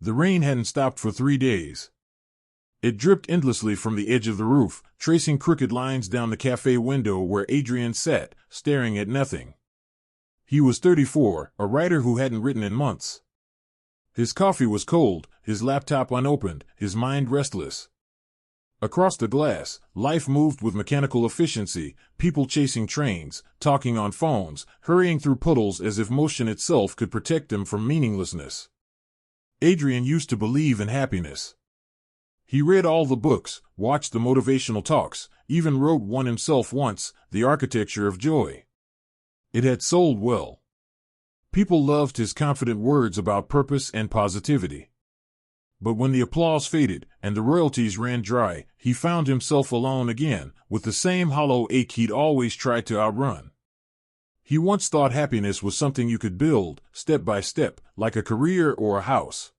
The rain hadn't stopped for 3 days. It dripped endlessly from the edge of the roof, tracing crooked lines down the cafe window where Adrian sat, staring at nothing. He was 34, a writer who hadn't written in months. His coffee was cold, his laptop unopened, his mind restless. Across the glass, life moved with mechanical efficiency, people chasing trains, talking on phones, hurrying through puddles as if motion itself could protect them from meaninglessness. Adrian used to believe in happiness. He read all the books, watched the motivational talks, even wrote one himself once, The Architecture of Joy. It had sold well. People loved his confident words about purpose and positivity. But when the applause faded and the royalties ran dry, he found himself alone again, with the same hollow ache he'd always tried to outrun. He once thought happiness was something you could build, step by step, like a career or a house.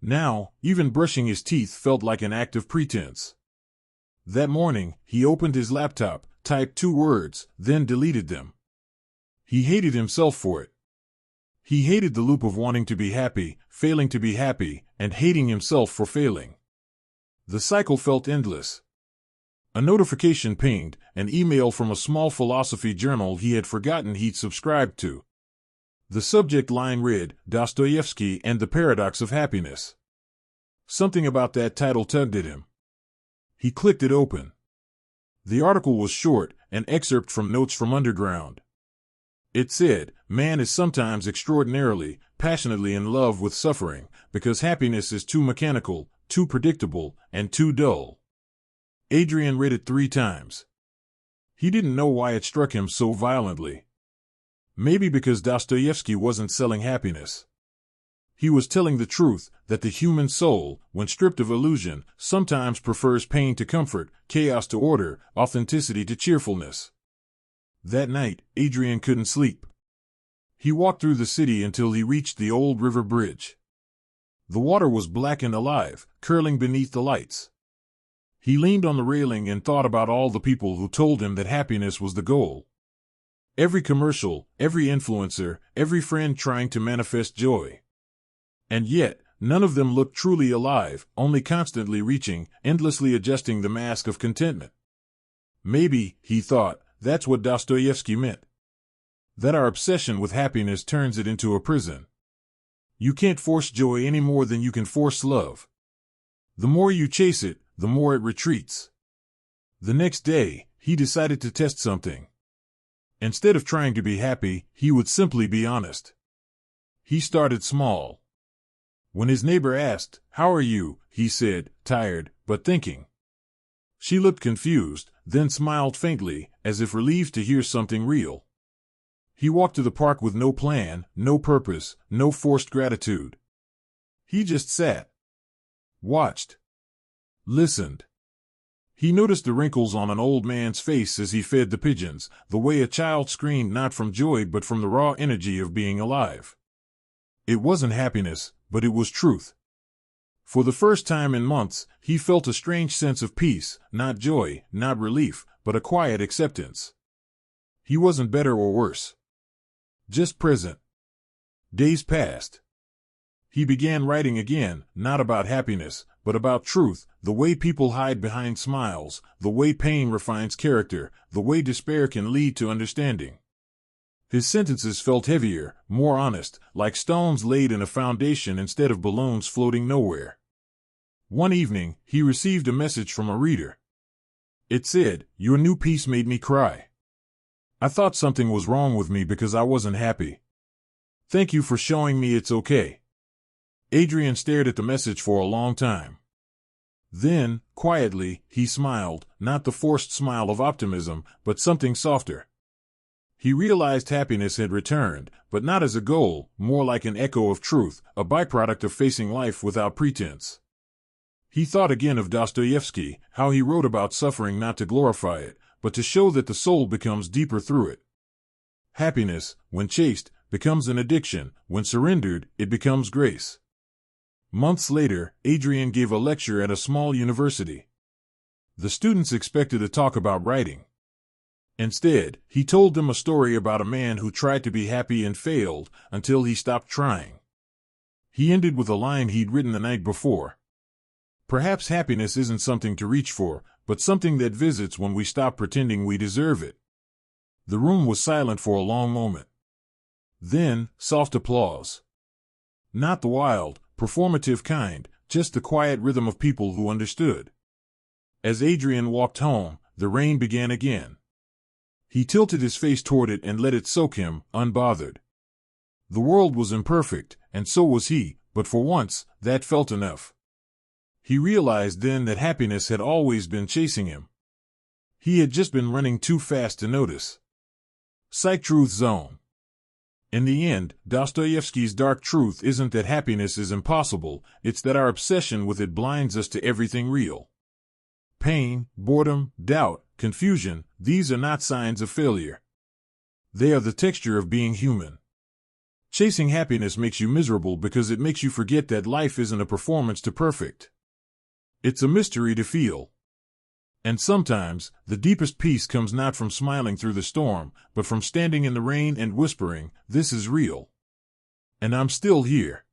Now, even brushing his teeth felt like an act of pretense. That morning, he opened his laptop, typed 2 words, then deleted them. He hated himself for it. He hated the loop of wanting to be happy, failing to be happy, and hating himself for failing. The cycle felt endless. A notification pinged, an email from a small philosophy journal he had forgotten he'd subscribed to. The subject line read, Dostoevsky and the Paradox of Happiness. Something about that title tugged at him. He clicked it open. The article was short, an excerpt from Notes from Underground. It said, man is sometimes extraordinarily, passionately in love with suffering, because happiness is too mechanical, too predictable, and too dull. Adrian read it 3 times. He didn't know why it struck him so violently. Maybe because Dostoevsky wasn't selling happiness. He was telling the truth, that the human soul, when stripped of illusion, sometimes prefers pain to comfort, chaos to order, authenticity to cheerfulness. That night, Adrian couldn't sleep. He walked through the city until he reached the old river bridge. The water was black and alive, curling beneath the lights. He leaned on the railing and thought about all the people who told him that happiness was the goal. Every commercial, every influencer, every friend trying to manifest joy. And yet, none of them looked truly alive, only constantly reaching, endlessly adjusting the mask of contentment. Maybe, he thought, that's what Dostoevsky meant. That our obsession with happiness turns it into a prison. You can't force joy any more than you can force love. The more you chase it, the more it retreats. The next day, he decided to test something. Instead of trying to be happy, he would simply be honest. He started small. When his neighbor asked, "How are you?" he said, tired, but thinking. She looked confused, then smiled faintly, as if relieved to hear something real. He walked to the park with no plan, no purpose, no forced gratitude. He just sat. Watched. Listened. He noticed the wrinkles on an old man's face as he fed the pigeons, the way a child screamed not from joy but from the raw energy of being alive. It wasn't happiness, but it was truth. For the first time in months, he felt a strange sense of peace, not joy, not relief, but a quiet acceptance. He wasn't better or worse. Just present. Days passed. He began writing again, not about happiness, but about truth, the way people hide behind smiles, the way pain refines character, the way despair can lead to understanding. His sentences felt heavier, more honest, like stones laid in a foundation instead of balloons floating nowhere. One evening, he received a message from a reader. It said, "Your new piece made me cry. I thought something was wrong with me because I wasn't happy. Thank you for showing me it's okay." Adrian stared at the message for a long time. Then, quietly, he smiled, not the forced smile of optimism, but something softer. He realized happiness had returned, but not as a goal, more like an echo of truth, a byproduct of facing life without pretense. He thought again of Dostoevsky, how he wrote about suffering not to glorify it, but to show that the soul becomes deeper through it. Happiness, when chased, becomes an addiction. When surrendered, it becomes grace. Months later, Adrian gave a lecture at a small university. The students expected a talk about writing. Instead, he told them a story about a man who tried to be happy and failed until he stopped trying. He ended with a line he'd written the night before. Perhaps happiness isn't something to reach for, but something that visits when we stop pretending we deserve it. The room was silent for a long moment. Then, soft applause. Not the wild, performative kind, just the quiet rhythm of people who understood. As Adrian walked home, the rain began again. He tilted his face toward it and let it soak him, unbothered. The world was imperfect, and so was he, but for once, that felt enough. He realized then that happiness had always been chasing him. He had just been running too fast to notice. Psych Truth Zone. In the end, Dostoevsky's dark truth isn't that happiness is impossible, it's that our obsession with it blinds us to everything real. Pain, boredom, doubt, confusion, these are not signs of failure. They are the texture of being human. Chasing happiness makes you miserable because it makes you forget that life isn't a performance to perfect. It's a mystery to feel. And sometimes, the deepest peace comes not from smiling through the storm, but from standing in the rain and whispering, "This is real. And I'm still here."